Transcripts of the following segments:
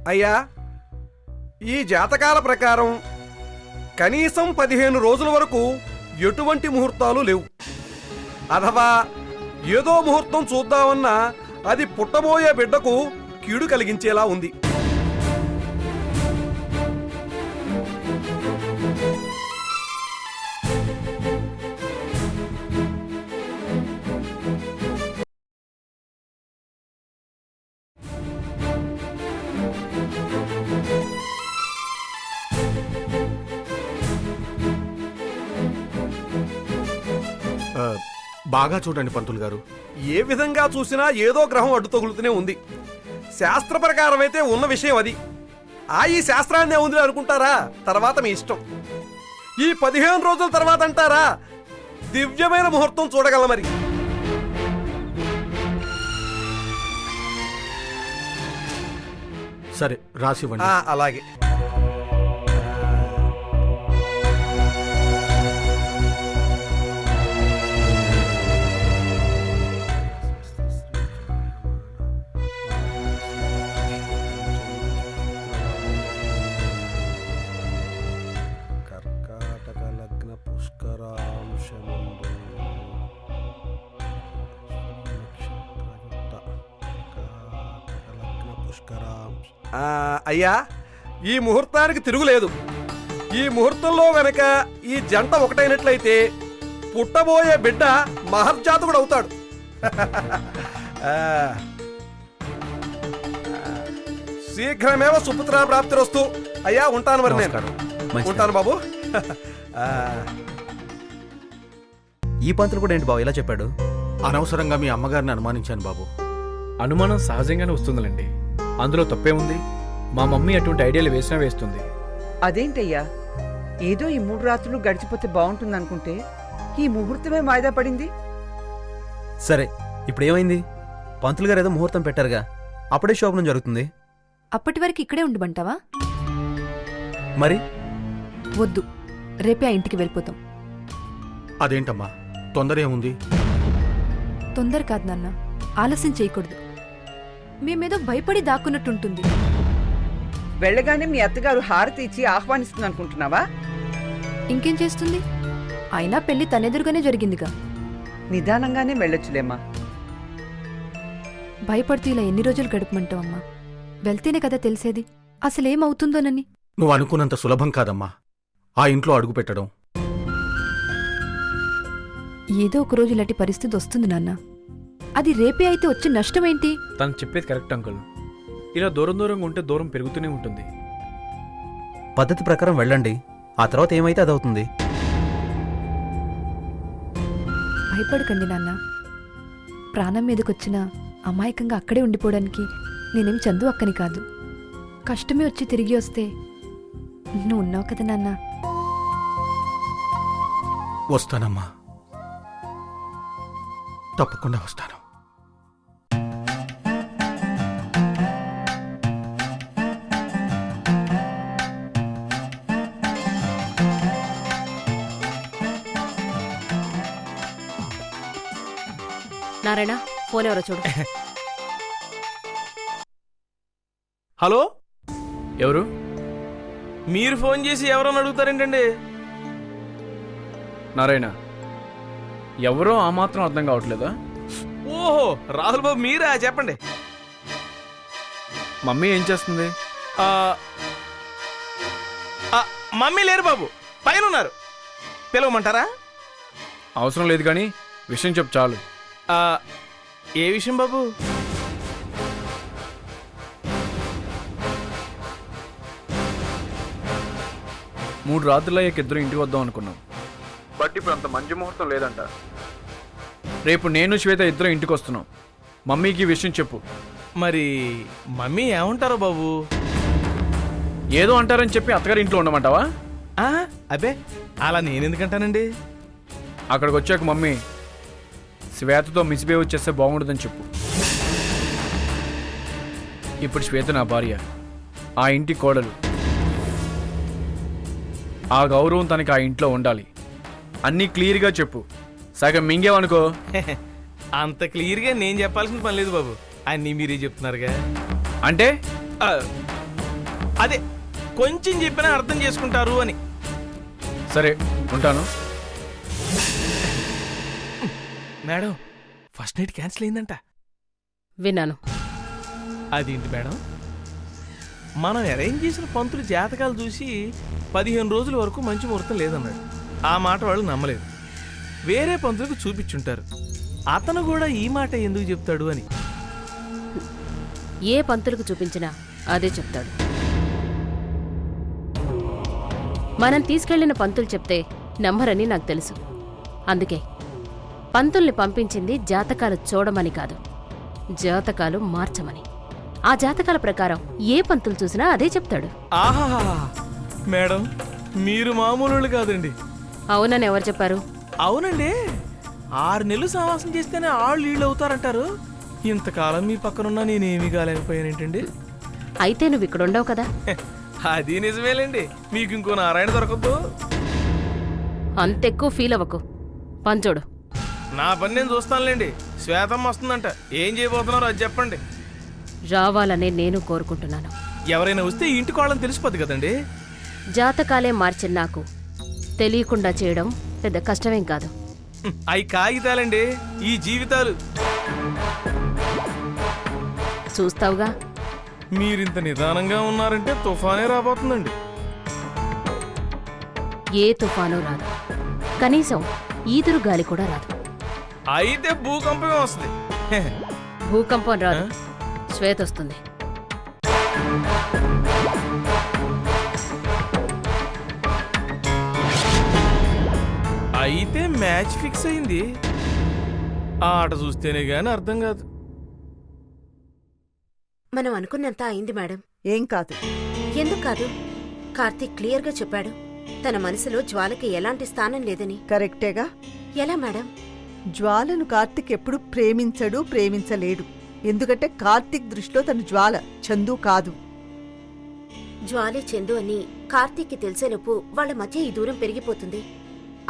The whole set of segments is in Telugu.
అయ్యా, ఈ జాతకాల ప్రకారం కనీసం 15 రోజుల వరకు ఎటువంటి ముహూర్తాలు లేవు. అథవా ఏదో ముహూర్తం చూద్దామన్నా అది పుట్టబోయే బిడ్డకు కీడు కలిగించేలా ఉంది. బాగా చూడండి పంతులు గారు. ఏ విధంగా చూసినా ఏదో గ్రహం అడ్డు తగులుతూనే ఉంది. శాస్త్ర ప్రకారం అయితే ఉన్న విషయం అది. ఈ శాస్త్రాన్నే ఉంది అనుకుంటారా? తర్వాత మీ ఇష్టం. ఈ 15 రోజుల తర్వాత అంటారా దివ్యమైన ముహూర్తం చూడగల. మరి సరే రాసివ్వండి. అలాగే. అయ్యా, ఈ ముహూర్తానికి తిరుగులేదు. ఈ ముహూర్తంలో గనక ఈ జంట ఒకటైనట్లయితే పుట్టబోయే బిడ్డ మహర్జాతకుడు అవుతాడు. శీఘ్రమేవ సుపుత్ర ప్రాప్తిరస్తు. అయ్యా ఉంటాను. మరి నేను ఉంటాను బాబు. ఈ పంతులు కూడా ఏంటి బాబు ఇలా చెప్పాడు? అనవసరంగా మీ అమ్మగారిని అనుమానించాను బాబు. అనుమానం సహజంగానే వస్తుందిలేండి, అందులో తప్పే ఉంది. మా మమ్మీ అటువంటి ఐడియాలు వేసినా వేస్తుంది. అదేంటయ్యా, ఏదో ఈ 3 రాత్రులు గడిచిపోతే బాగుంటుందనుకుంటే ఈ ముహూర్తమే వాయిదా పడింది. సరే, ఇప్పుడు ఏమైంది? పంతులు గారు ఏదో ముహూర్తం పెట్టారుగా, అప్పుడే శోభనం జరుగుతుంది. అప్పటి వరకు ఇక్కడే ఉండమంటావా? మరి వద్దు, రేపే ఆ ఇంటికి వెళ్ళిపోతాం. అదేంటమ్మా, తొందర ఏముంది? తొందర కాదు నాన్న, ఆలస్యం చేయకూడదు. మేమేదో భయపడి దాక్కున్నట్టుంటుంది. వెళ్ళగానే మీ అత్తగారు హారతి ఇచ్చి ఆహ్వానిస్తుంది అనుకుంటున్నావా? ఇంకేం చేస్తుంది? అయినా పెళ్లి తనెదురుగానే జరిగిందిగా. నిదానంగానే వెళ్ళొచ్చులేమ్మా. భయపడుతూ ఇలా ఎన్ని రోజులు గడపమంటావమ్మా? వెళ్తేనే కదా తెలిసేది అసలేమవుతుందోనని. నువ్వు అనుకున్నంత సులభం కాదమ్మా ఆ ఇంట్లో అడుగు పెట్టడం. ఏదో ఒక రోజు ఇలాంటి పరిస్థితి వస్తుంది నాన్న. అది రేపే అయితే వచ్చే నష్టమేంటి? తను చెప్పేది కరెక్ట్ అంకుల్. ఇలా దూరం దూరంగా ఉంటే దూరం పెరుగుతూనే ఉంటుంది. పద్ధతి ప్రకారం వెళ్ళండి, ఆ తర్వాత ఏమైతే అదవుతుంది. భయపడకండి నాన్న. ప్రాణం మీదకొచ్చినా అమాయకంగా అక్కడే ఉండిపోవడానికి నేనేం చందు అక్కని కాదు. కష్టమే వచ్చి తిరిగి వస్తే నువ్వు ఉన్నావు కదా నాన్న. వస్తానమ్మా, తప్పకుండా వస్తాను. నారాయణ, ఫోన్ ఎవరో చూడు. హలో, ఎవరు? మీరు ఫోన్ చేసి ఎవరని అడుగుతారేంటండి? నారాయణ, ఎవరో ఆ మాత్రం అర్థం కావట్లేదా? ఓహో, రాహుల్ బాబు మీరా? చెప్పండి. మమ్మీ ఏం చేస్తుంది? మమ్మీ లేరు బాబు, పైన ఉన్నారు. పిలవమంటారా? అవసరం లేదు కానీ విషయం చెప్పు చాలు. ఏ విషయం బాబు? మూడు రాత్రులయ్యాక ఇద్దరు ఇంటికి వద్దాం అనుకున్నాం, బట్ ఇప్పుడు అంత మంచి ముహూర్తం లేదంట. రేపు నేను శ్వేత ఇద్దరు ఇంటికి వస్తున్నాం. మమ్మీకి విషయం చెప్పు. మరి మమ్మీ ఏమంటారో బాబు? ఏదో అంటారని చెప్పి అత్తగారి ఇంట్లో ఉండమంటావా? అబ్బే, అలా నేనెందుకంటానండి. అక్కడికి వచ్చాక మమ్మీ శ్వేతతో మిస్బిహేవ్ చేస్తే బాగుండదని చెప్పు. ఇప్పుడు శ్వేత నా భార్య, ఆ ఇంటి కోడలు. ఆ గౌరవం తనకి ఆ ఇంట్లో ఉండాలి. అన్నీ క్లియర్గా చెప్పు. సగం మింగేవనుకో. అంత క్లియర్గా నేను చెప్పాల్సిన పని లేదు బాబు, అన్నీ మీరే చెప్తున్నారుగా. అంటే అదే కొంచెం చెప్పినా అర్థం చేసుకుంటారు అని. సరే ఉంటాను. మేడం ఫస్ట్ నైట్ క్యాన్సిల్ అయిందంట. విన్నాను. అదేంటి మేడం, మనం అరేంజ్ చేసిన పంతులు జాతకాలు చూసి 15 రోజుల వరకు మంచి ముహూర్తం లేదన్నాడు. ఆ మాట వాళ్ళు నమ్మలేదు. వేరే పంతులకు చూపించుంటారు. అతను కూడా ఈ మాట ఎందుకు చెప్తాడు అని. ఏ పంతులకు చూపించినా అదే చెప్తాడు. మనం తీసుకెళ్లిన పంతులు చెప్తే నమ్మరని నాకు తెలుసు. అందుకే పంతుల్ని పంపించింది జాతకాలు చూడమని కాదు, జాతకాలు మార్చమని. ఆ జాతకాల ప్రకారం ఏ పంతులు చూసినా అదే చెప్తాడు. ఆహా మేడం, మీరు మామూలు కాదండి. అవునని ఎవరు చెప్పారు? అవునండి, 6 నెలలు సహవాసం చేస్తేనే ఆళ్ళు వీళ్ళు అవుతారంటారు. ఇంతకాలం మీ పక్కనున్నా నేనేమీ కాలేకపోయానేంటండి. అయితే నువ్వు ఇక్కడ ఉండవు కదా. అది నిజమేలేండి, మీకు ఇంకో నారాయణ దొరకద్దు. అంతెక్కువ ఫీల్ అవ్వకు. పంచోడు. నా పని నేను చూస్తానులేండి. శ్వేతమ్మ వస్తుందంట, ఏం చేయబోతున్నారో అది చెప్పండి. రావాలనే నేను కోరుకుంటున్నాను. ఎవరైనా వస్తే ఇంటికి వాళ్ళని తెలిసిపోద్ది కదండి. జాతకాలే మార్చిన నాకు తెలియకుండా చేయడం పెద్ద కష్టమేం కాదు. అవి కాగితాలండి, ఈ జీవితాలు. చూస్తావుగా. మీరింత నిదానంగా ఉన్నారంటే తుఫానే రాబోతుందండి. ఏ తుఫాను రాదు, కనీసం ఈదురు గాలి కూడా రాదు. అయితే భూకంపమే వస్తుంది. భూకంపం రాదు, శ్వేత వస్తుంది. అయితే మ్యాచ్ ఫిక్స్ అయింది. ఆ ఆట చూస్తేనే గాని అర్థం కాదు. మనం అనుకున్నంత అయింది మేడం. ఏం కాదు. ఎందుకు కాదు? కార్తీక్ క్లియర్గా చెప్పాడు, తన మనసులో జ్వాలకి ఎలాంటి స్థానం లేదని. కరెక్టేగా. ఎలా మేడం? జ్వాలను కార్తీక్ ఎప్పుడు ప్రేమించడు, ప్రేమించలేడు. ఎందుకంటే కార్తీక్ దృష్టిలో తను జ్వాల, చందు కాదు. జ్వాలే చందు అని కార్తీక్కి తెలిసేలోపు వాళ్ల మధ్య ఈ దూరం పెరిగిపోతుంది.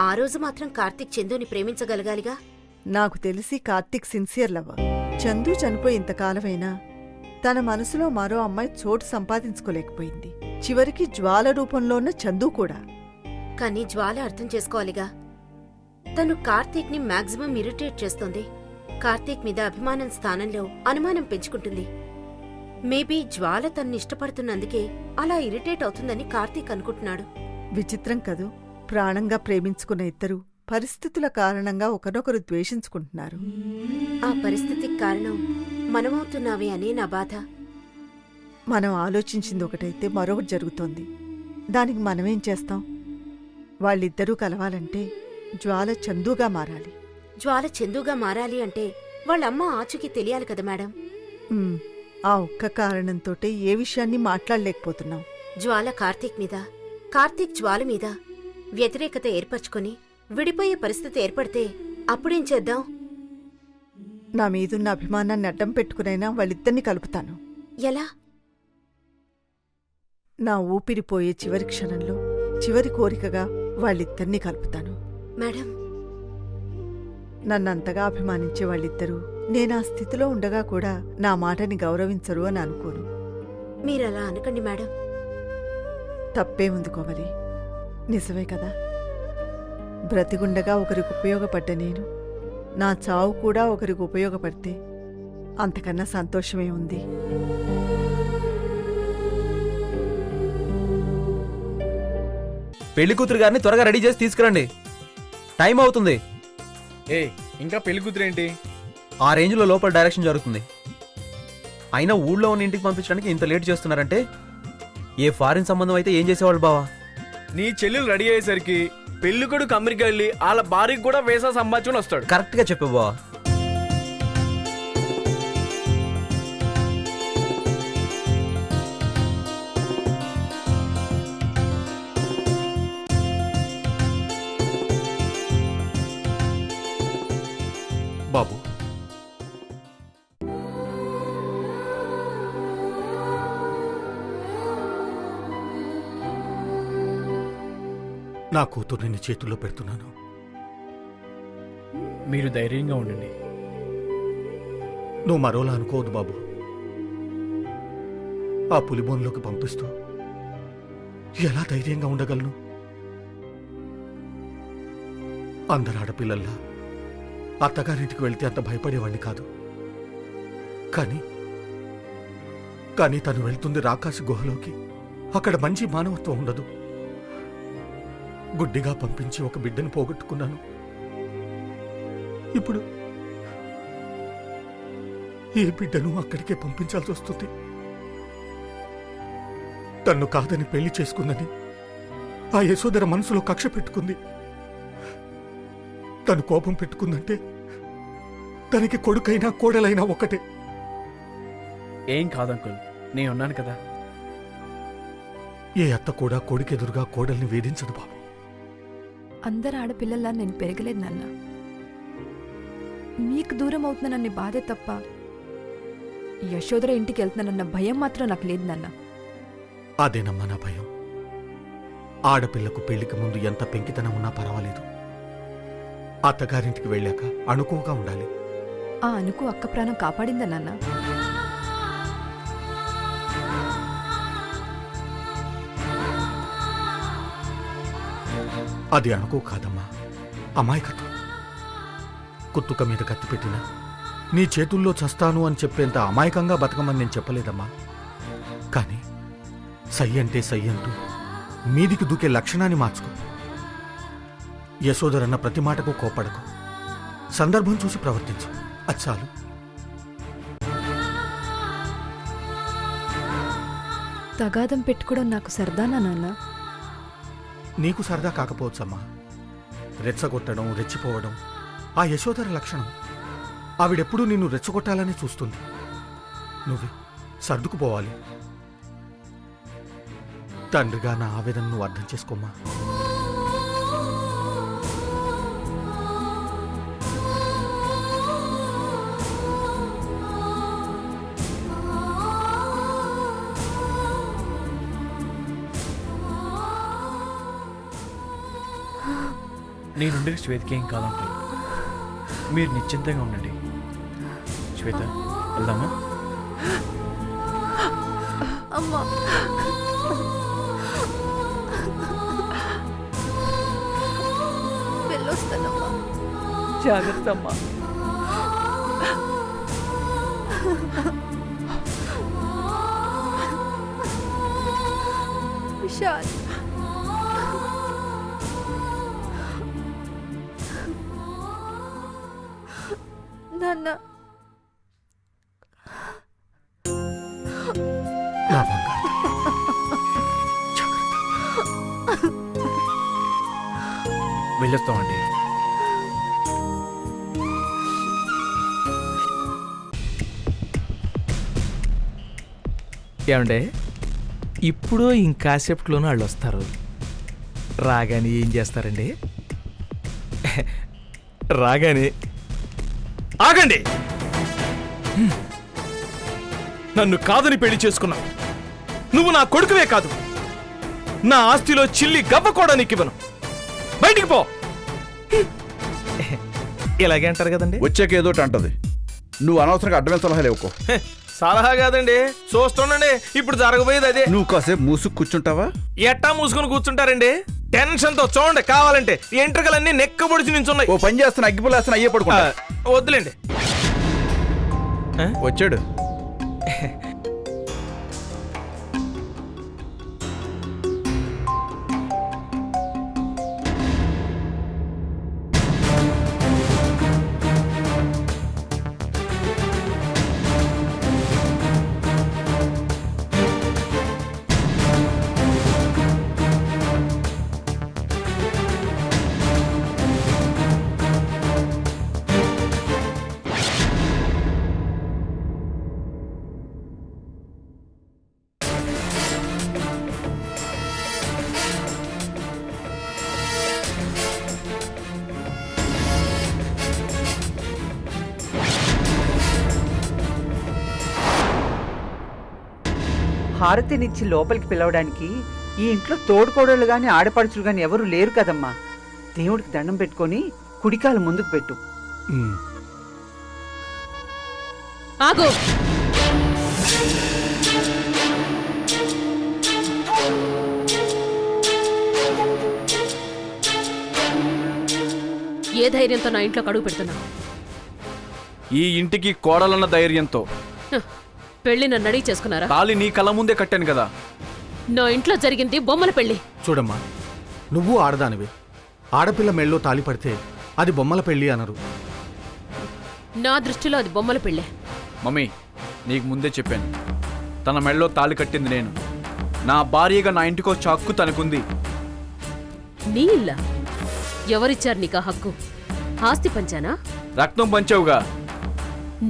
ఆ రోజు మాత్రం కార్తీక్ చందుని ప్రేమించగలగాలిగా. నాకు తెలిసి కార్తీక్ సిన్సియర్ లవ్వ. చందు చనిపోయి ఇంతకాలమైనా తన మనసులో మరో అమ్మాయి చోటు సంపాదించుకోలేకపోయింది. చివరికి జ్వాల రూపంలో ఉన్న చందు కూడా. కానీ జ్వాల అర్థం చేసుకోవాలిగా. తను కార్తీక్ ని మాక్సిమం ఇరిటేట్ చేస్తోంది. కార్తీక్ మీద అభిమానం స్థానంలో అనుమానం పెంచుకుంటుంది. మేబీ జ్వాల తన్ని ఇష్టపడుతున్నందుకే అలా ఇరిటేట్ అవుతుందని కార్తీక్ అనుకుంటున్నాడు. విచిత్రం కదూ. ప్రాణంగా ప్రేమించుకున్న ఇద్దరు పరిస్థితుల కారణంగా ఒకరొకరు ద్వేషించుకుంటున్నారు. ఆ పరిస్థితికి కారణం మనమవుతున్నావే అనే నా బాధ. మనం ఆలోచించింది ఒకటైతే మరొకటి జరుగుతోంది. దానికి మనమేం చేస్తాం? వాళ్ళిద్దరూ కలవాలంటే జ్వాల చందుగా మారాలి. జ్వాల చందుగా మారాలి అంటే వాళ్ళమ్మ ఆచూకీ తెలియాలి కదా మేడం. ఆ ఒక్క కారణంతోటే ఏ విషయాన్ని మాట్లాడలేకపోతున్నాం. జ్వాల కార్తీక్ మీద, కార్తీక్ జ్వాల మీద వ్యతిరేకత ఏర్పరచుకొని విడిపోయే పరిస్థితి ఏర్పడితే అప్పుడేం చేద్దాం? నా మీదున్న అభిమానాన్ని అడ్డం పెట్టుకునైనా వాళ్ళిద్దరిని కలుపుతాను. ఎలా? నా ఊపిరిపోయే చివరి క్షణంలో చివరి కోరికగా వాళ్ళిద్దరినీ కలుపుతాను. మేడం, నన్నంతగా అభిమానించే వాళ్ళిద్దరూ నేనా స్థితిలో ఉండగా కూడా నా మాటని గౌరవించరు అని అనుకోను. మీరలా అనకండి మేడం. తప్పేముంది కోమలి, నిజమే కదా. బ్రతిగుండగా ఒకరికి ఉపయోగపడ్డ నేను నా చావు కూడా ఒకరికి ఉపయోగపడితే అంతకన్నా సంతోషమే ఉంది. పెళ్లి కూతురు గారిని త్వరగా రెడీ చేసి తీసుకురండి, టైం అవుతుంది. ఇంకా పెళ్లి కూతురేంటి? ఆ రేంజ్లో లోపల డైరెక్షన్ జరుగుతుంది. అయినా ఊళ్ళో ఉన్న ఇంటికి పంపించడానికి ఇంత లేట్ చేస్తున్నారంటే ఏ ఫారిన్ సంబంధం అయితే ఏం చేసేవాళ్ళు బావా? నీ చెల్లెలు రెడీ అయ్యేసరికి పెళ్ళికొడుకు అమెరికా వెళ్ళి వాళ్ళ భార్యకి కూడా వేసా సంపాదించుకుని వస్తాడు. కరెక్ట్గా చెప్పు బావా. బాబు, నా కూతుర్ని నీ చేతుల్లో పెడుతున్నాను. మీరు ధైర్యంగా ఉండండి. నువ్వు మరోలా అనుకోవద్దు బాబు. ఆ పులిబోన్లోకి పంపిస్తూ ఎలా ధైర్యంగా ఉండగలను? అందరు ఆడపిల్లల్లా అత్తగారింటికి వెళ్తే అంత భయపడేవాణ్ణి కాదు. కానీ తను వెళ్తుంది రాకాసి గుహలోకి. అక్కడ మంచి మానవత్వం ఉండదు. గుడ్డిగా పంపించి ఒక బిడ్డను పోగొట్టుకున్నాను. ఇప్పుడు ఈ బిడ్డను అక్కడికే పంపించాల్సి వస్తుంది. తన్ను కాదని పెళ్లి చేసుకుందని ఆ యశోదర మనసులో కక్ష పెట్టుకుంది. తను కోపం పెట్టుకుందంటే తనకి కొడుకైనా కోడలైనా ఒకటే. ఏం కాదు అంకుల్, నేనున్నాను కదా. ఏ అత్త కూడా కొడుకెదురుగా కోడల్ని వేధించదు బాబు. అందరు ఆడపిల్లల్లా నేను పెరగలేదు నాన్న. మీకు దూరం అవుతున్నానన్న బాధే తప్ప యశోదర ఇంటికి వెళ్తున్నానన్న భయం మాత్రం నాకు లేదు నాన్న. అదేనమ్మా నా భయం. ఆడపిల్లకు పెళ్లికి ముందు ఎంత పెంకితనం ఉన్నా పర్వాలేదు. అత్తగారింటికి వెళ్ళాక అణుకువగా ఉండాలి. ఆ అనుకు అక్క ప్రాణం కాపాడిందా నాన్న? అది అణుకు కాదమ్మా, అమాయకత్వం. కుత్తుక మీద కత్తి పెట్టినా నీ చేతుల్లో చస్తాను అని చెప్పేంత అమాయకంగా బతకమని నేను చెప్పలేదమ్మా. కానీ సై అంటే సై అంటూ మీదికి దూకే లక్షణాన్ని మార్చుకో. యశోదరన్న ప్రతి మాటకు కోపడకు. సందర్భం చూసి ప్రవర్తించు. అది చాలు. తగాదం పెట్టుకోవడం నాకు సరదానా నాన్న? నీకు సరదా కాకపోవచ్చమ్మా. రెచ్చగొట్టడం, రెచ్చిపోవడం ఆ యశోదర లక్షణం. ఆవిడెప్పుడూ నిన్ను రెచ్చగొట్టాలని చూస్తుంది. నువ్వు సర్దుకుపోవాలి. తండ్రిగా నా ఆవేదన నువ్వు అర్థం చేసుకోమ్మా. నేనుండే శ్వేతకి ఏం కాదు అంకుల్. మీరు నిశ్చింతగా ఉండండి. శ్వేత, వెళ్దామా? అమ్మా, వెళ్ళొస్తానమ్మా. జాగ్రత్త అమ్మా. విశాల్, నాన్న, నా బంగారు. జాగ్రత్త. వెళ్ళొస్తామండి. ఏమండే, ఇప్పుడు ఇంకాసేపట్లోనూ వాళ్ళు వస్తారు. రాగానే ఏం చేస్తారండి? రాగానే ఆగండి. నన్ను కాదని పెళ్లి చేసుకున్నావు. నువ్వు నా కొడుకువే కాదు, నా ఆస్తిలో చిల్లి గవ్వ కూడా నీకు ఇవ్వను. బయటికి పో. ఇలాగే అంటారు కదండి. వచ్చాక ఏదో అంటది. నువ్వు అనవసరంగా అడ్డమైన సలహాలు ఇవ్వకో. సలహా కాదండి, చూస్తుండండి. ఇప్పుడు జరగబోయేది అదే. నువ్వు కాసేపు మూసుకు కూర్చుంటావా? ఎట్టా మూసుకొని కూర్చుంటారండి? టెన్షన్ తో చూడండి. కావాలంటే ఎంట్రుకలన్నీ నెక్కబొడిచి నించున్నాయి. ఓ పని చేస్తాను, అగ్గిపుల్లేస్తాను, అయ్యే పడుకుంటా. వద్దులేండి. వచ్చాడు. హారతినిచ్చి లోపలికి పిలవడానికి ఈ ఇంట్లో తోడుకోడళ్ళు గాని ఆడపడుచులు గాని ఎవరు లేరు కదమ్మా. దేవుడికి దండం పెట్టుకొని కుడికాలు ముందుకు పెట్టు. ఆగు. ఏ ధైర్యంతో నా ఇంట్లో అడుగు పెడుతున్నావు? ఈ ఇంటికి కోడలన్న ధైర్యంతో. పెళ్లి నన్ను అడిగి చేసుకున్నారా? తాళి నీ కళ్ళ ముందే కట్టాను కదా. నా ఇంట్లో జరిగింది బొమ్మల పెళ్లి. చూడమ్మా, నువ్వు ఆడదానివి. ఆడపిల్ల మెళ్ళో తాలి పడితే అది బొమ్మల పెళ్ళి అనరు. నా దృష్టిలో అది బొమ్మల పెళ్ళే. మమ్మీ, నీకు ముందే చెప్పాను, తన మెళ్ళలో తాళి కట్టింది నేను. నా భార్యగా నా ఇంటికో హక్కు తనకుంది. నీ ఇల్లా? ఎవరిచ్చారు నీకు ఆ హక్కు? ఆస్తి పంచానా? రక్తం పంచావుగా.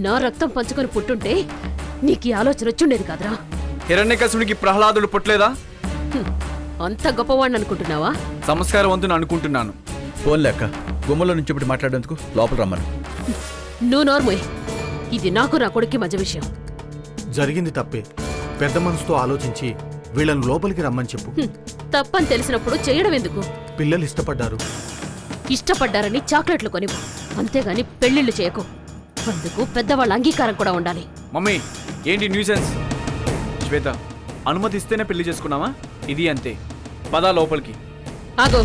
నా రక్తం పంచుకొని పుట్టుంటే నీకు ఈ ఆలోచన వచ్చుండేది కాదురా. హిరణ్యకశిపునికి ప్రహ్లాదుడు పుట్టలేదా? అంత గొప్పవాడిని అనుకుంటున్నావా? సంస్కారవంతుని అనుకుంటున్నాను. ఫోన్ లెక్క గుమ్మలో నుంచి ఇప్పుడు మాట్లాడేందుకు లోపల రమ్మను. నువ్వు నోర్మోయ్. ఇది నాకు నా కొడుక్కి మధ్య విషయం. జరిగింది తప్పే. పెద్ద మనసుతో ఆలోచించి వీళ్ళని లోపలికి రమ్మని చెప్పు. తప్పని తెలిసినప్పుడు చేయడం ఎందుకు? పిల్లలు ఇష్టపడ్డారు. ఇష్టపడ్డారని చాక్లెట్లు కొనివ్వు, అంతేగాని పెళ్లిళ్ళు చేయకు. అందుకు పెద్దవాళ్ళ అంగీకారం కూడా ఉండాలి. మమ్మీ, ఏంటి న్యూసెన్స్? శ్వేత, అనుమతిస్తేనే పెళ్లి చేసుకున్నావా? ఇది అంతే. పదా లోపలికి. ఆగో,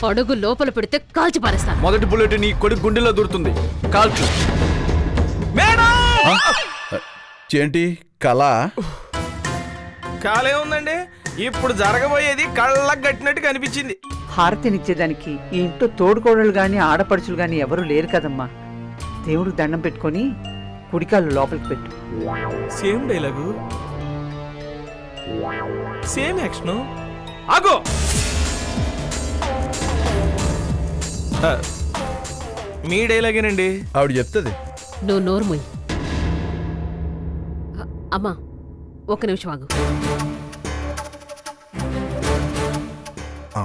అడుగు లోపల పెడితే కాల్చి పారేస్తాను. మొదటి బుల్లెట్ నీ కొడుకు గుండెలో దూరుతుంది. కాల్చు. ఏంటి కళ? కాలే ఉందండి, ఇప్పుడు జరగబోయేది కళ్ళకు కట్టినట్టు కనిపించింది. హారతినిచ్చేదానికి ఈ ఇంట్లో తోడుకోడళ్ళు గాని ఆడపడుచులు గాని ఎవరు లేరు కదమ్మా. దేవుడికి దండం పెట్టుకొని కుడికాళ్ళు లోపలికి పెట్టు. Same dialogue, same action. ఆగో, మీ డైలాగేనండి. ఆవిడ చెప్తుంది. నువ్వు నోర్మోయ్. అమ్మా, ఒక్క నిమిషం ఆగు.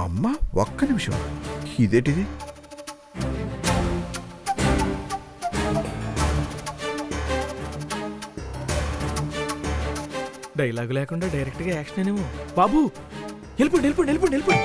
అమ్మ ఒక్క నిమిషం, ఇదేంటిది? డైలాగు లేకుండా డైరెక్ట్గా యాక్షన్ అనేమో. బాబు వెళ్ళిపోండి వెళ్ళిపోండి వెళ్ళిపోండి వెళ్ళిపోండి.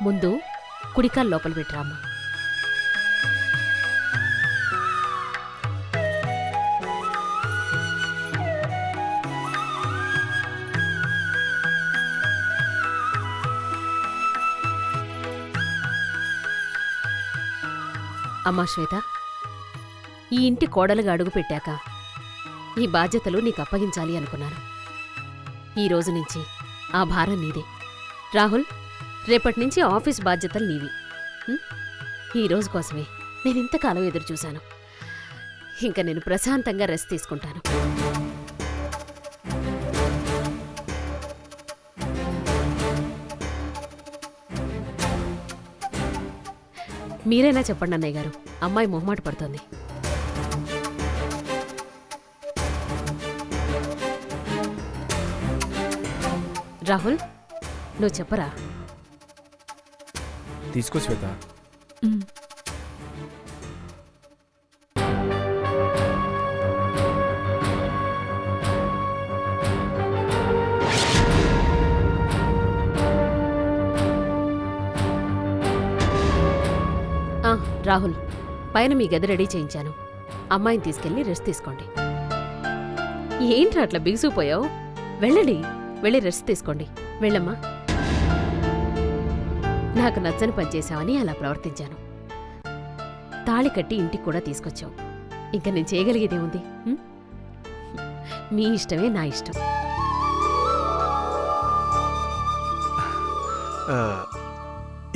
ముందు కుడికాలు లోపల పెట్టరామ్మా. అమ్మా శ్వేత, ఈ ఇంటి కోడలుగా అడుగు పెట్టాక ఈ బాధ్యతలు నీకు అప్పగించాలి అనుకున్నాను. ఈ రోజు నుంచి ఆ భారం నీదే. రాహుల్, రేపటి నుంచి ఆఫీస్ బాధ్యతలు నీవి. ఈ రోజు కోసమే నేను ఇంతకాలం ఎదురు చూశాను. ఇంకా నేను ప్రశాంతంగా రెస్ట్ తీసుకుంటాను. మీరైనా చెప్పండి అన్నయ్య గారు, అమ్మాయి మొహమాట పడుతోంది. రాహుల్, నువ్వు చెప్పరా? తీసుకో శ్వేత. రాహుల్, పైన మీ గది రెడీ చేయించాను. అమ్మాయిని తీసుకెళ్ళి రెస్ట్ తీసుకోండి. ఏంట్రా అట్లా బిగుసిపోయావు? వెళ్ళండి, వెళ్ళి రెస్ట్ తీసుకోండి. వెళ్ళమ్మా. నాకు నచ్చని పని చేశావని అలా ప్రవర్తించాను. తాళి కట్టి ఇంటికి కూడా తీసుకొచ్చావు. ఇంకా నేను చేయగలిగేదేముంది? మీ ఇష్టమే నా ఇష్టం.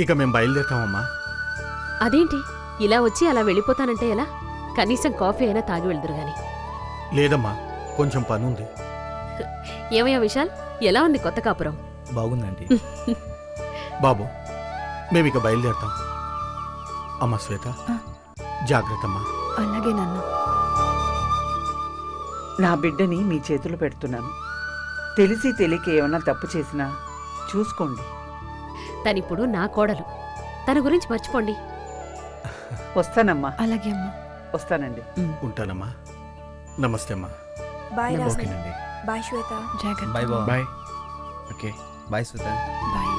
ఇక మేము బయలుదేరుతామమ్మా. అదేంటి ఇలా వచ్చి అలా వెళ్ళిపోతానంటే ఎలా? కనీసం కాఫీ అయినా తాగి వెళ్దురు గాని. లేదమ్మా, కొంచెం పనుంది. ఏమయ్యా విశాల్, ఎలా ఉంది కొత్త కాపురం? బాగుందండి. బాబు, మేమిక బయలుదేరుతాం. అమ్మా శ్వేత, జాగ్రత్తమ్మా. అలాగే నాన్న. నా బిడ్డని మీ చేతులు పెడుతున్నాను. తెలిసి తెలియక ఏమన్నా తప్పు చేసినా చూసుకోండి. తనిప్పుడు నా కోడలు. తన గురించి మర్చిపోండి. వస్తానమ్మా. అలాగే అమ్మా. వస్తానండి. ఉంటానమ్మా. నమస్తే అమ్మా. బాయ్ రాజు. ఓకేనండి. బాయ్ శ్వేత. జాగ్రత్త. బాయ్ బావ. Bye. Okay. Bye Sudha. Bye.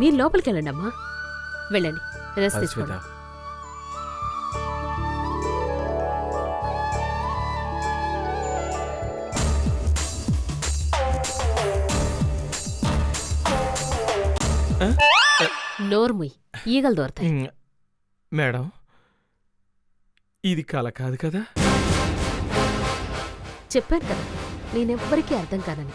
మీరు లోపలికి వెళ్ళండి అమ్మా. వెళ్ళండి, రెస్ట్ బాయ్ తీసుకోండి. శ్వేత. నోర్ముయ్, ఈగలు దోరతాయి. మేడం, ఇది కల కాదు కదా? చెప్పాను కదా, నేనెవ్వరికీ అర్థం కాదని.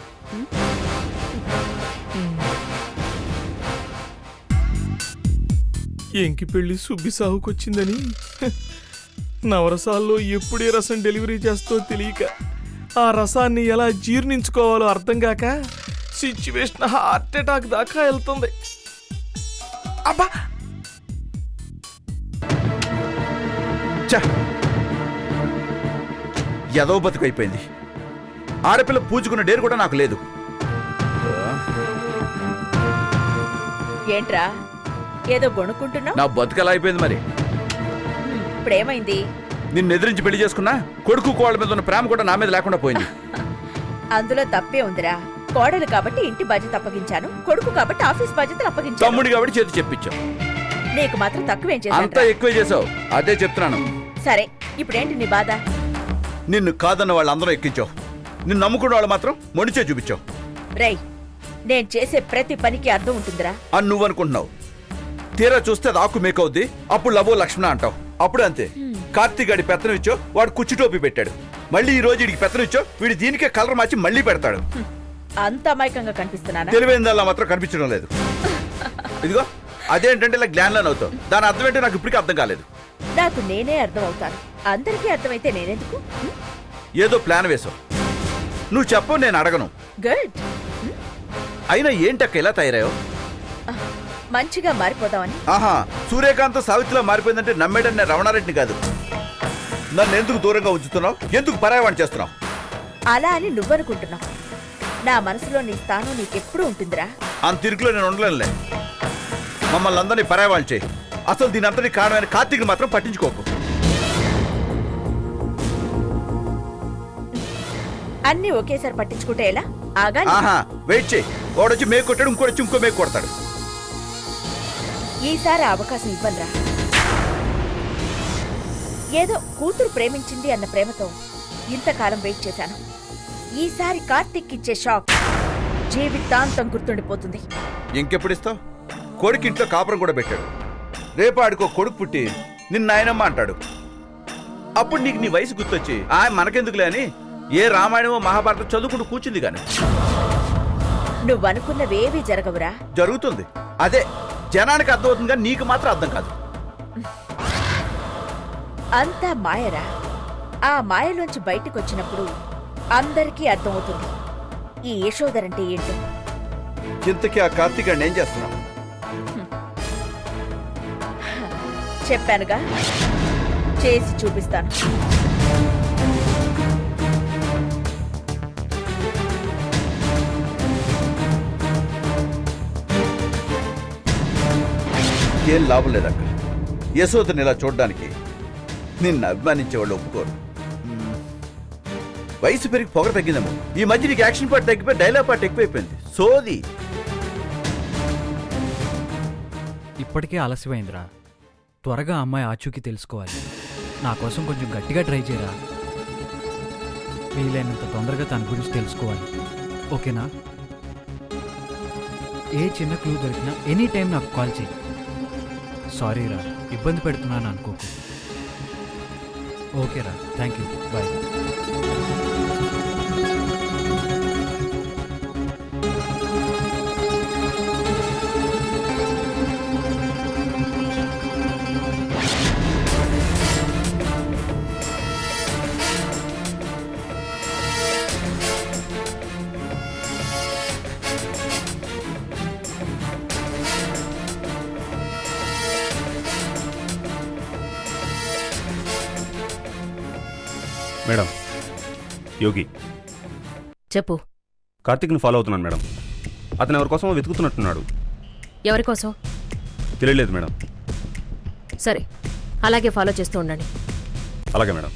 ఎంకి పెళ్లి సుబ్బి సాగుకొచ్చిందని నవరసాల్లో ఎప్పుడే రసం డెలివరీ చేస్తో తెలియక ఆ రసాన్ని ఎలా జీర్ణించుకోవాలో అర్థం కాక సిచ్యువేషన్ హార్ట్ అటాక్ దాకా వెళ్తుంది. అబ్బా, ఎదో బతుకైపోయింది. ఆడపిల్ల పూచుకున్న డేరు కూడా నాకు లేదు. ఏంట్రా ఏదో గొణుక్కుంటున్నావు? నా బతుకలా అయిపోయింది. మరి ఇప్పుడేమైంది? నిన్ను ఎదిరించి పెళ్లి చేసుకున్నా కొడుకు కోళ్ళ మీద ఉన్న ప్రేమ కూడా నా మీద లేకుండా పోయింది. అందులో తప్పే ఉందిరా. కోడలు కాబట్టి ఇంటి బాధ్యత అప్పగించాను, కొడుకు కాబట్టి ఆఫీస్ బాధ్యతలు అప్పగించాను. తమ్ముడి కాబట్టి చేతి చెప్పించావు. నీకు మాత్రం తక్కువేం అంతా చేశాను? ఎక్కువే చేసావు. అదే చెప్తున్నాను. సరే, ఇప్పుడేంటి నీ బాధ? నిన్ను కాదన్న వాళ్ళందరూ ఎక్కించావు. నిన్ను నమ్ముకున్న వాళ్ళు మాత్రం మొండిచే చూపించావు. రేయ్, నేను చేసే ప్రతి పనికి అర్థం ఉంటుందిరా అని నువ్వు అనుకుంటున్నావు. తీరా చూస్తే అది ఆకు మేకవుద్ది. అప్పుడు లవో లక్ష్మణ అంటావు. అప్పుడు అంతే. కార్తీక్ గాడి పెత్తనం ఇచ్చో వాడు కుచ్చి టోపీ పెట్టాడు. మళ్ళీ ఈ రోజు వీడికి పెత్తనం ఇచ్చో వీడి దీనికే కలర్ మార్చి మళ్ళీ పెడతాడు. అంత అమాయకంగా కనిపిస్తున్నానా? తెలివైందల్లా మాత్రం కనిపించడం లేదు. ఇదిగో అదేంటంటే ఇలా గ్లాన్లాన్ అవుతావు. దాని అర్థం ఏంటో నాకు ఇప్పటికీ అర్థం కాలేదు. నాకు నేనే అర్థం అవుతాను, అందరికీ అర్థమైతే నేనెందుకు? ఏదో ప్లాన్ వేసావు. నువ్వు చెప్పు, నేను అడగను. గుడ్. అయినా ఏంటక్క ఇలా తయారాయో? మంచిగా మారిపోదామని. ఆహా, సూర్యకాంత్ సావిత్రిలో మారిపోయిందంటే నమ్మేడని నేను రమణారెడ్డిని కాదు. నన్ను ఎందుకు దూరంగా ఉంచుతున్నావు? ఎందుకు పరాయవాణి చేస్తున్నావు? అలా అని నువ్వనుకుంటున్నావు. నా మనసులో నీ స్థానం నీకెప్పుడు ఉంటుందిరా. అంత తిరుగులో నేను ఉండలేనులే. మమ్మల్ని అందరినీ పరాయవాణి చేయి. అసలు దీని అంతటి కారణమైన కార్తీక్ మాత్రం పట్టించుకోకు. అన్నీ ఒకేసారి పట్టించుకుంటే ఎలా? ఆగా. ఆహా, వెయిట్ చేయి. వాడొచ్చి మేకు కొట్టాడు, ఇంకోటి ఇంకో మేకు కొడతాడు. ఈసారి అవకాశం ఇవ్వనురా. ఏదో కూతురు ప్రేమించింది అన్న ప్రేమతో ఇంతకాలం వెయిట్ చేశాను. ఈసారి కార్తీక్ ఇచ్చే షాక్ జీవితాంతం గుర్తుండిపోతుంది. ఇంకెప్పుడు ఇస్తావు? కొడుకు ఇంట్లో కాపురం కూడా పెట్టాడు. రేపు ఆడికో కొడుకు పుట్టి నిన్న ఆయనమ్మ అంటాడు. అప్పుడు నీకు నీ వయసు గుర్తొచ్చి మనకెందుకులే అని ఏ రామాయణమో మహాభారతం చదువుకుంటూ కూర్చుంది. కానీ నువ్వనుకున్నవేవీ జరగవురా. జరుగుతుంది. అదే జనానికి అర్థమవుతుంది, కానీ నీకు మాత్రం అర్థం కాదు. అంతా మాయరా. ఆ మాయలోంచి బయటకు వచ్చినప్పుడు అందరికీ అర్థమవుతుంది ఈ యశోదరంటే ఏంటో. ఇంతకీ ఆ కార్తీక్ ఏం చేస్తున్నావు? చెప్పానుగా, చేసి చూపిస్తాను. ఏం లాభం లేదక్క. యశోదని ఇలా చూడడానికి నిన్ను అభిమానించే వాళ్ళు ఒప్పుకోరు. వయసు పెరిగి పొగ తగ్గిందేమో. ఈ మధ్య నీకు యాక్షన్ పార్ట్ తగ్గిపోయి డైలాగ్ పార్ట్ ఎక్కువైపోయింది. సోది. ఇప్పటికే ఆలస్యమైందిరా. త్వరగా అమ్మాయి ఆచూకీ తెలుసుకోవాలి. నా కోసం కొంచెం గట్టిగా ట్రై చేయరా. వీలైనంత తొందరగా తన గురించి తెలుసుకోవాలి. ఓకేనా? ఏ చిన్న క్లూ దొరికినా ఎనీ టైం నాకు కాల్ చేయి. సారీరా, ఇబ్బంది పెడుతున్నాను అనుకోకు. ఓకేరా, థ్యాంక్ యూ, బాయ్. మేడం, యోగి చెప్పు. కార్తీక్ని ఫాలో అవుతున్నాను మేడం. అతను ఎవరి కోసమో వెతుకుతున్నట్టున్నాడు. ఎవరి కోసం? తెలియలేదు మేడం. సరే, అలాగే ఫాలో చేస్తూ ఉండండి. అలాగే మేడం.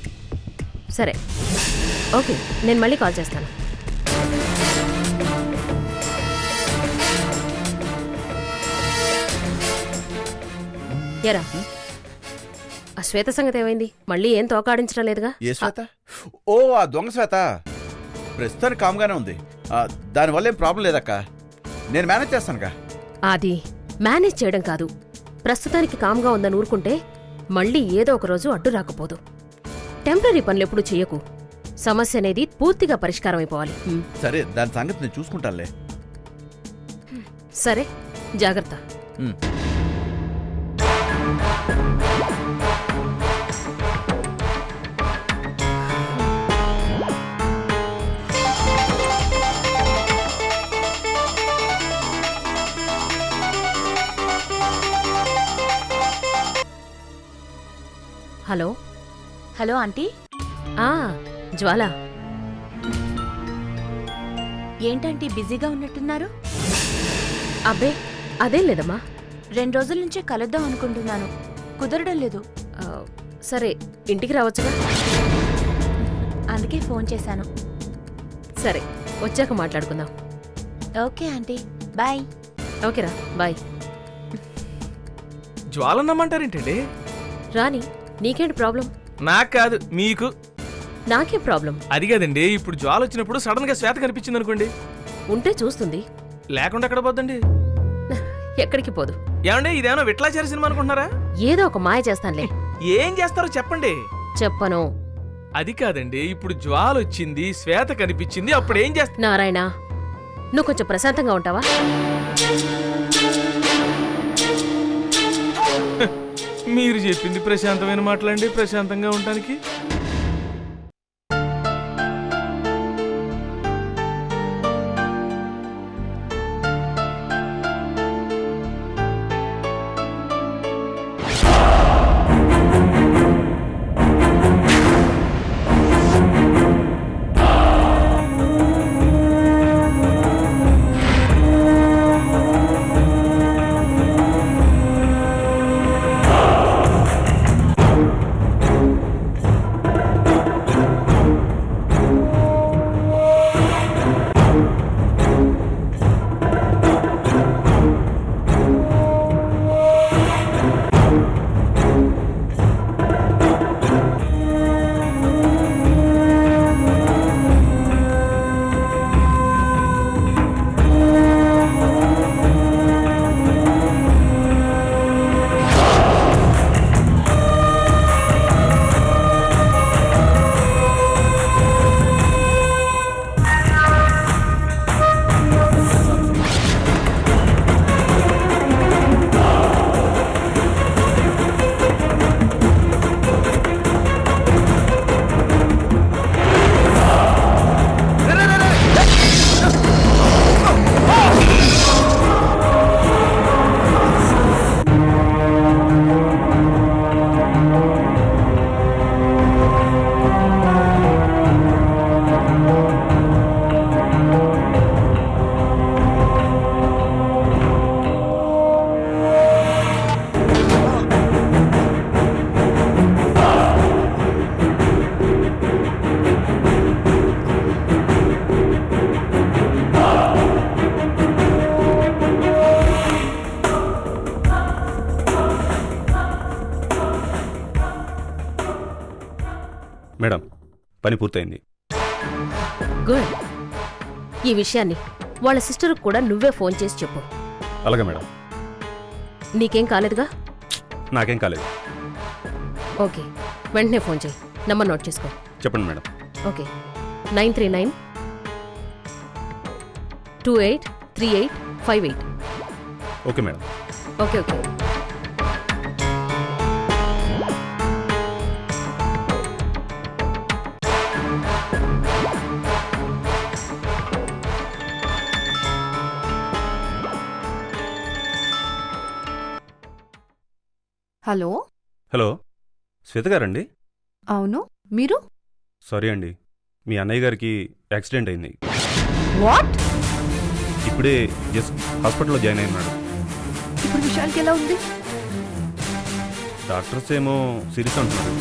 సరే, ఓకే, నేను మళ్ళీ కాల్ చేస్తాను. ఎరా, ఆ శ్వేత సంగతి ఏమైంది? మళ్ళీ ఏం తోకాడించడం లేదుగా? ఏ శ్వేత? ఓ, ఆ దొంగ శ్వేత ప్రస్తుతానికి కామ్గానే ఉంది. దానివల్ల ఏం ప్రాబ్లం లేదక్క, నేను మేనేజ్ చేస్తానుగా. అది మేనేజ్ చేయడం కాదు, ప్రస్తుతానికి కామ్గా ఉందని ఊరుకుంటే మళ్ళీ ఏదో ఒక రోజు అడ్డు రాకపోదు. టెంపరీ పనులు ఎప్పుడు చెయ్యకు. సమస్య అనేది పూర్తిగా పరిష్కారం అయిపోవాలి. సరే, దాని సంగతి నేను చూసుకుంటానులే. సరే, జాగ్రత్త. హలో. Hello aunty. జ్వాల. ఏంటంటీ బిజీగా ఉన్నట్టున్నారు? అబ్బే, అదేం లేదమ్మా. 2 రోజుల నుంచే కలుద్దాం అనుకుంటున్నాను, కుదరడం లేదు. సరే, ఇంటికి రావచ్చుగా. అందుకే ఫోన్ చేశాను. సరే, వచ్చాక మాట్లాడుకుందాం. Okay aunty, bye. ఓకేరా, బాయ్. జ్వాలన్నమ్మంటారేంటండి? రాని, నీకేంటి ప్రాబ్లం? నాకు కాదు, మీకు. నాకే ప్రాబ్లం? అది కాదండి, ఇప్పుడు జ్వాల వచ్చినప్పుడు సడన్ గా శ్వేత కనిపించింది అనుకోండి. ఉంటే చూస్తుంది, లేకుండా ఎక్కడ పోద్దండి? ఎక్కడికి పోదు. ఏమంటే ఇదేమన్నా విట్లాచారి సినిమా అనుకుంటున్నారా? ఏదో ఒక మాయ చేస్తానులే. ఏం చేస్తారో చెప్పండి. చెప్పను. అది కాదండి, ఇప్పుడు జ్వాల వచ్చింది, శ్వేత కనిపించింది, అప్పుడు ఏం చేస్తా? నారాయణ, నువ్వు కొంచెం ప్రశాంతంగా ఉంటావా? మీరు చెప్పింది ప్రశాంతమైన మాటలండి, ప్రశాంతంగా ఉండడానికి. మేడం, పని పూర్తయింది. గుడ్. ఈ విషయాన్ని వాళ్ళ సిస్టర్కు కూడా నువ్వే ఫోన్ చేసి చెప్పు. అలాగే మేడం. నీకేం కాలేదుగా? నాకేం కాలేదు. ఓకే, వెంటనే ఫోన్ చేయి. నంబర్ నోట్ చేసుకో. చెప్పండి madam. Okay, 939283858. Okay madam. Okay okay. Hello. Hello, Shweta గారండి? అవును, మీరు? సారీ అండి, మీ అన్నయ్య గారికి యాక్సిడెంట్ అయింది. వాట్? ఇప్పుడే జస్ట్ హాస్పిటల్లో జాయిన్ అయినాడు. ఇప్పుడు విశాల్కి ఎలా ఉంది? డాక్టర్స్ ఏమో సీరియస్ అంటున్నారు.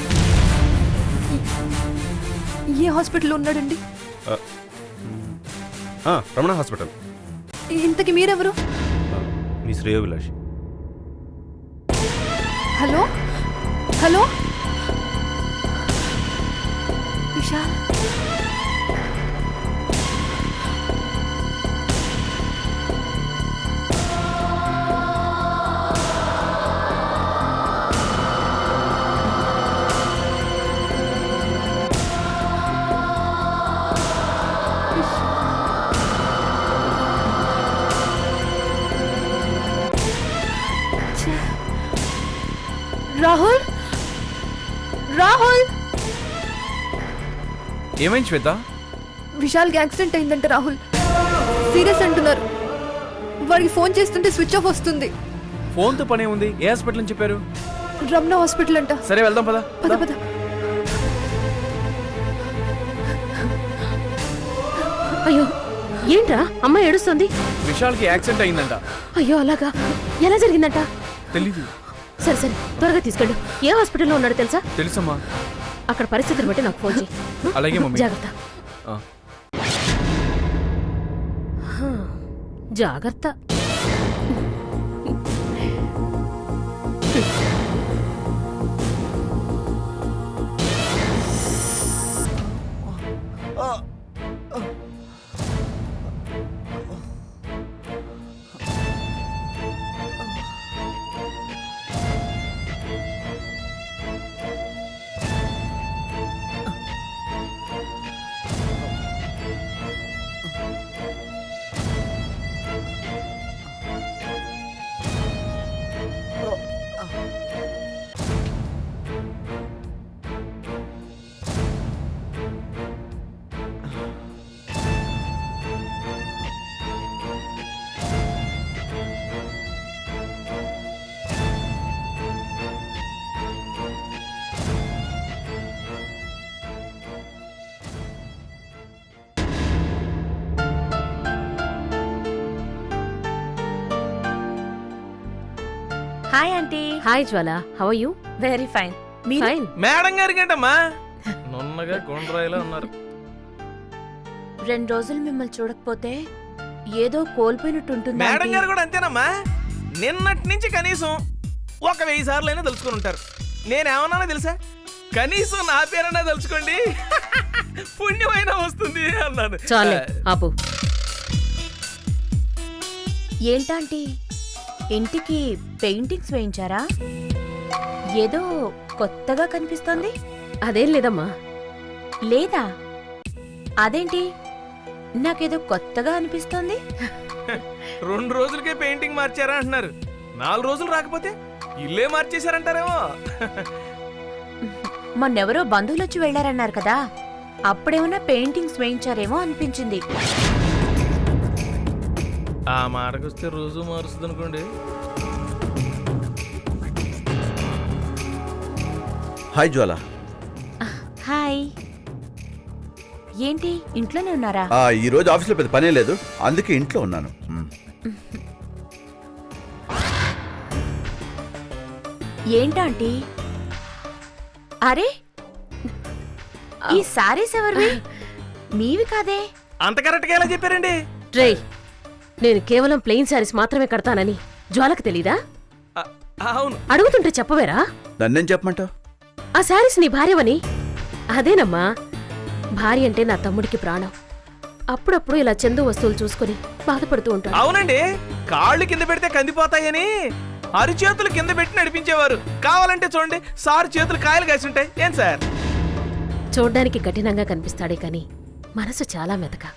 ఏ హాస్పిటల్లో ఉన్నాడండి? రమణ హాస్పిటల్. ఇంతకి మీరెవరు? మీ శ్రేయోభిలాష్. హలో హలో విశాల్, రాహుల్ రాహుల్, ఏమైంది శ్వేత? విశాల్కి యాక్సిడెంట్ అయిందంట రాహుల్. సీరియస్ అంటున్నారు. వాడికి ఫోన్ చేస్తుంటే స్విచ్ ఆఫ్ వస్తుంది. ఫోన్తో పనే ఉంది. ఏ హాస్పిటల్ అని చెప్పారు? రమణ హాస్పిటల్ అంట. సరే వెళ్దాం పద. పద పద. అయ్యో ఏంట్రా అమ్మాయి ఏడుస్తోంది? విశాల్కి యాక్సిడెంట్ అయిందంట. అయ్యో అలాగా? ఎలా జరిగిందంట? తెలీదు. సరే సరే త్వరగా తీసుకెళ్ళు. ఏ హాస్పిటల్లో ఉన్నాడో తెలుసా? తెలుసమ్మా. అక్కడ పరిస్థితిని బట్టి నాకు ఫోన్ చేయి. అలాగే మమ్మీ. జాగ్రత్త. జాగ్రత్త. Hi aunty. Hi Jwala, how are you? Very fine. Fine. Madam గారికి ఏంటమ్మా నున్నగా గుండ్రాయిలా ఉన్నారు. 2 రోజులు మిమ్మల్ని చూడకపోతే ఏదో కోల్పోయినట్టుంటుంది. మేడం గారు కూడా అంతేనమ్మా. నిన్నటి నుంచి కనీసం 1000 సార్లైనా తలుచుకొని ఉంటారు. నేనేమన్నానో తెలుసా? కనీసం నా పేరైనా తలుచుకోండి, పుణ్యమైనా వస్తుంది అన్నాను. చాలే ఆపు. ఏంటంటీ ఇంటికి పెయింటింగ్స్ వేయించారా? ఏదో కొత్తగా కనిపిస్తోంది. అదేం లేదమ్మా. లేదా? అదేంటి నాకేదో కొత్తగా అనిపిస్తోంది. 2 రోజులకే పెయింటింగ్ మార్చారా అంటున్నారు. 4 రోజులు రాకపోతే ఇల్లే మార్చేశారంటారేమో. మొన్నెవరో బంధువులు వచ్చి వెళ్లారన్నారు కదా, అప్పుడేమన్నా పెయింటింగ్స్ వేయించారేమో అనిపించింది. ఆ మాటకొస్తే రోజు మారుస్తుంది అనుకోండి. హాయ్ జ్వాల. హాయ్. ఏంటి ఇంట్లోనే ఉన్నారా? ఈ రోజు ఆఫీస్లో పెద్ద పనే లేదు, అందుకే ఇంట్లో ఉన్నాను. ఏంటంటీ? అరే ఈ సారీస్ ఎవరివి? మీవి కాదే. అంత కరెక్ట్గా ఎలా చెప్పారండి? రే, నేను కేవలం ప్లెయిన్ శారీస్ మాత్రమే కడతానని జ్వాలకు తెలీదా? అవును. అడుగుతుంటే చెప్పవేరా? నన్నేం చెప్పమంటావు? ఆ శారీస్ నీ భార్యవని. అదేనమ్మా, భార్య అంటే నా తమ్ముడికి ప్రాణం. అప్పుడప్పుడు ఇలా చందు వస్తువులు చూసుకుని బాధపడుతూ ఉంటాడు. అవునండి, కాళ్ళు కింద పెడితే కందిపోతాయని అరిచేతులు కింద పెట్టి నడిపించేవారు. కావాలంటే చూడండి, సార్ చేతులు కాయలు కాసుంటాయి. ఏం సార్? చూడ్డానికి కఠినంగా కనిపిస్తాడే కాని మనసు చాలా మెతక.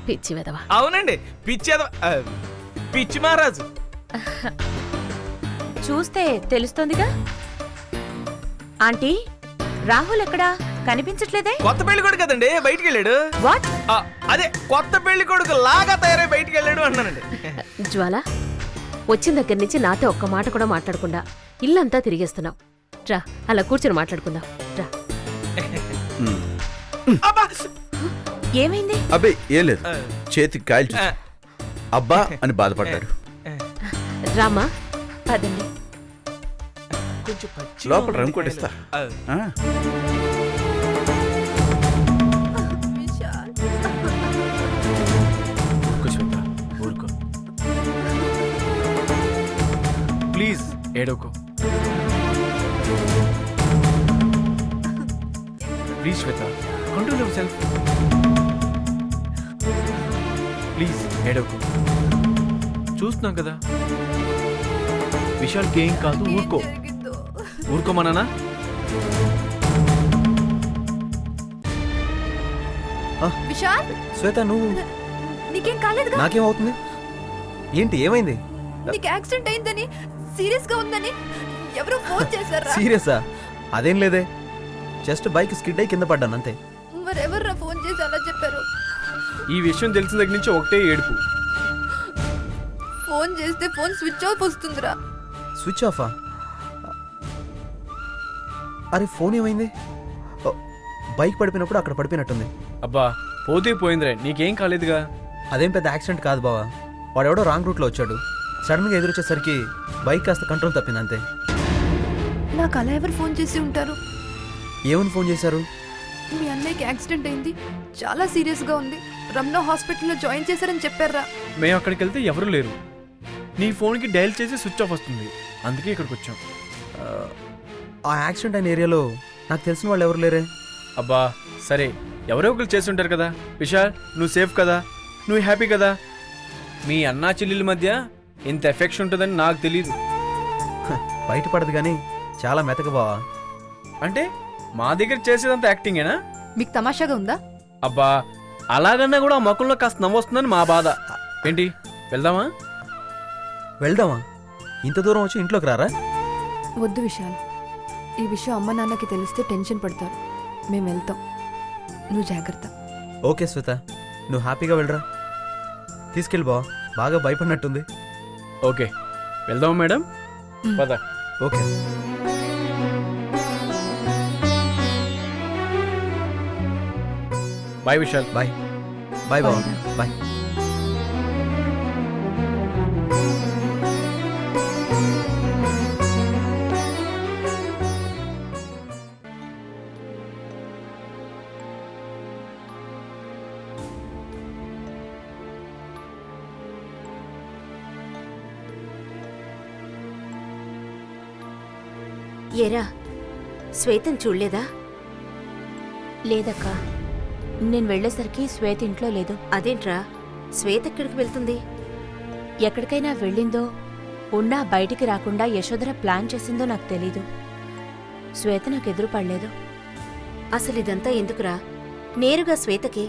పిచ్చి వెదవా. అవునండి, పిచ్చి మహారాజు. చూస్తే తెలుస్తోందిగా. ఆంటీ, రాహుల్ ఎక్కడా కనిపించట్లేదే? కొత్త పెళ్లి కొడుకు కదండి, బయటికి వెళ్ళాడు. వాట్? అదే కొత్త పెళ్లి కొడుకు లాగా తయారై బయటికి వెళ్ళాడు అన్నానండి. జ్వాల, వచ్చిన దగ్గర నుంచి నాతో ఒక్క మాట కూడా మాట్లాడకుండా ఇల్లంతా తిరిగేస్తున్నావు. రా, అలా కూర్చొని మాట్లాడుకుందాం. రా. ఏమైంది? అబ్బే ఏం లేదు, చేతికి కాయలు చూసి అబ్బా అని బాధపడ్డాడు. రామా పదండి. కొంచెం పచ్చి లోపల రంగు కొట్టిస్తా. ఆ? ఊరుకో శ్వేత, ఊరుకో ప్లీజ్, ఏడోకో please Shweta, control yourself. Please ఏడోకో, చూస్తున్నాం కదా విశాల్కి ఏం కాదు, ఊరుకో ఊరుకోమన్నానా? విశాల్, శ్వేత నువ్వు, నీకేం కాలేదుగా? నాకేమవుతుంది? ఏంటి ఏమైంది? నీకు యాక్సిడెంట్ అయిందని, సీరియస్ గా ఉందని ఎవరో ఫోన్ చేశారా? సీరియసా? అదేం లేదే, జస్ట్ బైక్ స్కిడ్ అయి కింద పడ్డాను అంతే. మరెవర్రా ఫోన్ చేసి అలా చెప్పారు? ఈ విషయం తెలిసిన దగ్గర నుంచి ఒకటే ఏడుపు. ఫోన్ చేస్తే ఫోన్ స్విచ్ ఆఫ్ వస్తుందిరా. స్విచ్ ఆఫా? అరే ఫోన్ ఏమైంది? ఓ, బైక్ పడిపోయినప్పుడు అక్కడ పడిపోయినట్టుంది. అబ్బా పోతే పోయిందిరే, నీకేం కాలేదుగా. అదేం పెద్ద యాక్సిడెంట్ కాదు బావా, వాడెవడో రాంగ్ రూట్లో వచ్చాడు, సడన్గా ఎదురొచ్చేసరికి బైక్ కాస్త కంట్రోల్ తప్పింది అంతే. నాకు అలా ఎవరు ఫోన్ చేసి ఉంటారు? ఏమని ఫోన్ చేశారు? మీ అన్నయ్యకి యాక్సిడెంట్ అయింది, చాలా సీరియస్ గా ఉంది, రమ్నా హాస్పిటల్లో జాయిన్ చేశారని చెప్పారా? మేము అక్కడికి వెళ్తే ఎవరు లేరు, నీ ఫోన్కి డయల్ చేసి స్విచ్ ఆఫ్ వస్తుంది, అందుకే ఇక్కడికి వచ్చాం. ఆ యాక్సిడెంట్ అయిన ఏరియాలో నాకు తెలిసిన వాళ్ళు ఎవరు లేరే. అబ్బా సరే, ఎవరో ఒకరు చేసి ఉంటారు కదా. విశాల్, నువ్వు సేఫ్ కదా, నువ్వు హ్యాపీ కదా. మీ అన్నా చెల్లెల మధ్య ఇంత ఎఫెక్షన్ ఉంటుందని నాకు తెలియదు. బయటపడదు కానీ చాలా మెతక బావా. అంటే మా దగ్గర చేసేదంతా యాక్టింగేనా? మీకు తమాషాగా ఉందా? అబ్బా అలాగన్నా కూడా ఆ మొక్కల్లో కాస్త నవ్వొస్తుందని మా బాధ. ఏంటి వెళ్దామా? వెళ్దామా? ఇంత దూరం వచ్చి ఇంట్లోకి రారా? వద్దు విశాల్, ఈ విషయం అమ్మ నాన్నకి తెలిస్తే టెన్షన్ పడతారు. మేము వెళ్తాం, నువ్వు జాగ్రత్త. ఓకే శ్వేత, నువ్వు హ్యాపీగా వెళ్ళరా. తీసుకెళ్ళి బావా, బాగా భయపడినట్టుంది. ఓకే వెళ్దామా మేడం? పద. Okay. Bye Vishal. Bye bye బావా, బాయ్. ఏరా శ్వేతను చూడలేదా? లేదక్కా, నేను వెళ్ళేసరికి శ్వేత ఇంట్లో లేదు. అదేంట్రా, శ్వేత ఎక్కడికి వెళ్తుంది? ఎక్కడికైనా వెళ్ళిందో, ఉన్నా బయటికి రాకుండా యశోధర ప్లాన్ చేసిందో నాకు తెలీదు. శ్వేత నాకు ఎదురు పడలేదు. అసలు ఇదంతా ఎందుకురా? నేరుగా శ్వేతకి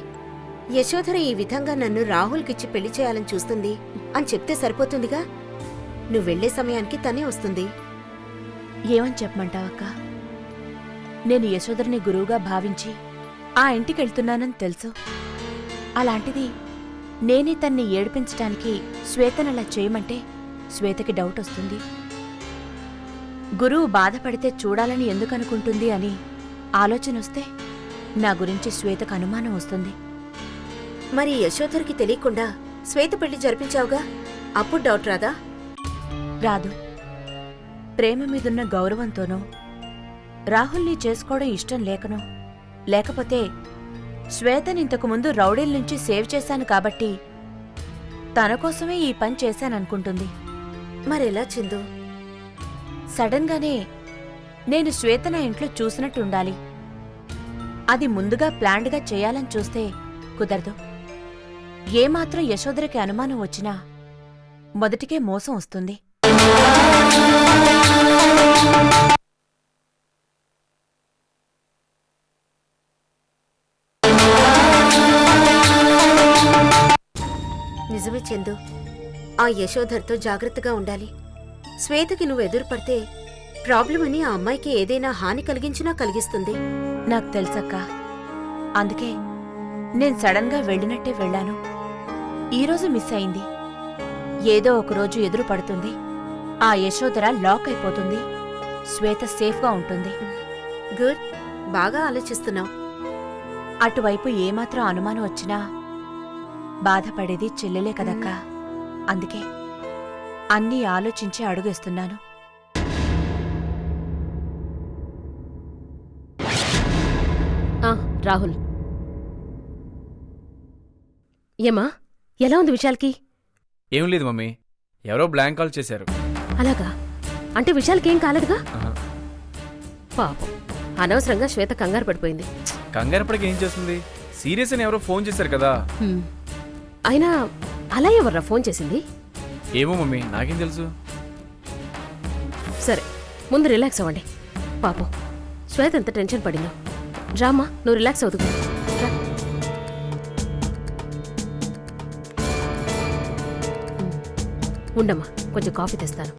యశోధర ఈ విధంగా నన్ను రాహుల్కిచ్చి పెళ్లి చేయాలని చూస్తుంది అని చెప్తే సరిపోతుందిగా. నువ్వు వెళ్లే సమయానికి తనే వస్తుంది. ఏమని చెప్పమంటావక్క? నేను యశోధరని గురువుగా భావించి ఆ ఇంటికెళ్తున్నానని తెలుసు. అలాంటిది నేనే తన్ని ఏడిపించటానికి శ్వేతనలా చేయమంటే శ్వేతకి డౌట్ వస్తుంది. గురువు బాధపడితే చూడాలని ఎందుకనుకుంటుంది అని ఆలోచన వస్తే నా గురించి శ్వేతకు అనుమానం వస్తుంది. మరి యశోధరకి తెలియకుండా శ్వేత పెళ్లి జరిపించావుగా, అప్పుడు డౌట్ రాదా? రాదు. ప్రేమ మీదున్న గౌరవంతోనో, రాహుల్ని చేసుకోవడం ఇష్టం లేకనో, లేకపోతే శ్వేతనింతకు ముందు రౌడీల నుంచి సేవ్ చేశాను కాబట్టి తన కోసమే ఈ పని చేశాననుకుంటుంది. మరెలా చిందు? సడన్గానే నేను శ్వేత నా ఇంట్లో చూసినట్టుండాలి. అది ముందుగా ప్లాన్డ్గా చేయాలని చూస్తే కుదరదు. ఏమాత్రం యశోధరకి అనుమానం వచ్చినా మొదటికే మోసం వస్తుంది. నిజమే చందు, ఆ యశోధర్తో జాగ్రత్తగా ఉండాలి. శ్వేతకి నువ్వు ఎదురుపడితే ప్రాబ్లం అని ఆ అమ్మాయికి ఏదైనా హాని కలిగించినా కలిగిస్తుంది. నాకు తెలుసక్క. అందుకే నేను సడన్గా వెళ్ళినట్టే వెళ్ళాను. ఈరోజు మిస్ అయింది. ఏదో ఒకరోజు ఎదురు పడుతుంది. ఆ యశోధర లాక్ అయిపోతుంది. శ్వేత సేఫ్గా ఉంటుంది. గుడ్, బాగా ఆలోచిస్తున్నావు. అటువైపు ఏమాత్రం అనుమానం వచ్చినా బాధపడేది చెల్లెలే కదక్కా. అందుకే అన్నీ ఆలోచించి అడుగేస్తున్నాను. రాహుల్, ఏమా ఎలా ఉంది విశాల్కి? ఏం లేదు మమ్మీ, ఎవరో బ్లాంక్ కాల్ చేశారు. అలాగా? అంటే విశాల్కి ఏం కాలేదుగా? ఆహా. పాపం, అనవసరంగా శ్వేత కంగారు పడిపోయింది. కంగారపడికి ఏం చేస్తుంది? సీరియస్ అని ఎవరో ఫోన్ చేశారు కదా. అయినా అలా ఎవర్రా ఫోన్ చేసింది? ఏమో మమ్మీ, నాకేం తెలుసు. సరే, ముందు రిలాక్స్ అవ్వండి. పాపం శ్వేత ఎంత టెన్షన్ పడిందో. రామ్మా, నువ్వు రిలాక్స్ అవుతుగా. ఉండమ్మా, కొంచెం కాఫీ తెస్తాను.